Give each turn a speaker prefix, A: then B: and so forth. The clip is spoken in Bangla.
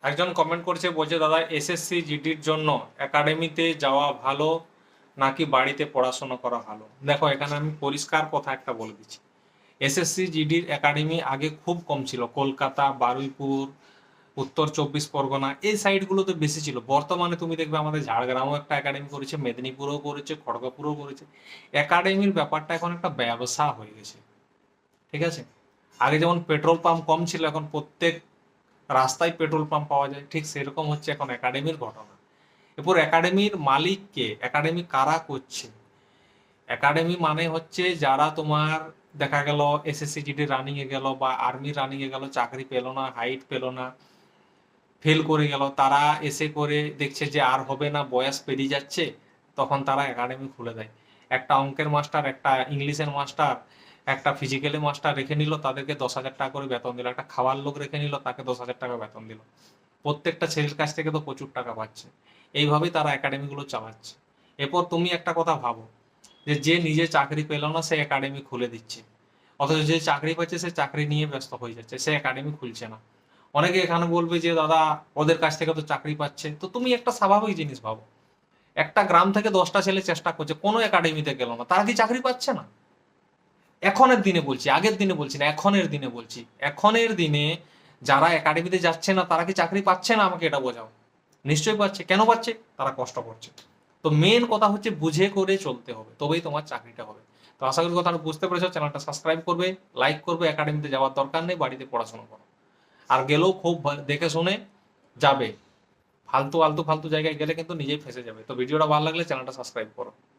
A: একজন কমেন্ট করছে, বলছে দাদা এসএসসি জিডির জন্য একাডেমিতে যাওয়া ভালো নাকি বাড়িতে পড়াশোনা করা ভালো? দেখো, এখানে আমি পরিষ্কার কথা একটা বলে দিচ্ছি। এসএসসি জিডির একাডেমি আগে খুব কম ছিল, কলকাতা, বারুইপুর, উত্তর চব্বিশ পরগনা, এই সাইডগুলোতে বেশি ছিল। বর্তমানে তুমি দেখবে আমাদের ঝাড়গ্রামও একটা একাডেমি করেছে, মেদিনীপুরেও করেছে, খড়গপুরেও করেছে। একাডেমির ব্যাপারটা এখন একটা ব্যবসা হয়ে গেছে, ঠিক আছে? আগে যেমন পেট্রোল পাম্প কম ছিল, এখন প্রত্যেক রাস্তায় পেট্রোল পাম্প পাওয়া যায়, ঠিক সেরকম হচ্ছে এখন একাডেমির ঘটনা। এরপর একাডেমির মালিক কে, একাডেমি কারা করছে? একাডেমি মানে হচ্ছে যারা তোমার দেখা গেল এসএসসি জিডি রানিং এ গেল বা আর্মি রানিং এ গেল, চাকরি পেলো না, হাইট পেলো না, ফেল করে গেল, তারা এসে করে দেখছে যে আর হবে না, বয়স পেরিয়ে যাচ্ছে, তখন তারা একাডেমি খুলে দেয়। একটা অঙ্কের মাস্টার, একটা ইংলিশের মাস্টার, একটা ফিজিক্যালি মাস্টার রেখে নিল, তাদেরকে 10,000 টাকা করে বেতন দিল। একটা খাওয়ার লোক রেখে নিল, তাকে 10,000 টাকা বেতন দিল। প্রত্যেকটা ছেলের কাছ থেকে তো প্রচুর টাকা পাচ্ছে। এইভাবেই তারা একাডেমিগুলো চালাচ্ছে। এরপর তুমি একটা কথা ভাবো, যে যে নিজে চাকরি পেল না সে একাডেমি খুলে দিচ্ছে, অথচ যে চাকরি পাচ্ছে সে চাকরি নিয়ে ব্যস্ত হয়ে যাচ্ছে, সে একাডেমি খুলছে না। অনেকে এখানে বলবে যে দাদা ওদের কাছ থেকে তো চাকরি পাচ্ছে, তো তুমি একটা স্বাভাবিক জিনিস ভাবো, একটা গ্রাম থেকে 10টা ছেলে চেষ্টা করছে, কোনো একাডেমিতে গেল না, তারা কি চাকরি পাচ্ছে না? এখনের দিনে বলছি, আগের দিনে বলছি না, এখনের দিনে বলছি। এখনের দিনে যারা একাডেমিতে যাচ্ছে না তারা কি চাকরি পাচ্ছে না? আমাকে এটা বোঝাও। নিশ্চয়ই পাচ্ছে। কেন পাচ্ছে? তারা কষ্ট করছে। তো মেন কথা হচ্ছে বুঝে করে চলতে হবে, তবেই তোমার চাকরিটা হবে। তো আশা করি কথাটা বুঝতে পেরেছো। চ্যানেলটা সাবস্ক্রাইব করবে, লাইক করবে। একাডেমিতে যাওয়ার দরকার নেই, বাড়িতে পড়াশোনা করো। আর গেলেও খুব দেখে শুনে যাবে। ফালতু ফালতু ফালতু জায়গায় গেলে কিন্তু নিজেই ফেঁসে যাবে। তো ভিডিওটা ভালো লাগলে চ্যানেলটা সাবস্ক্রাইব করো।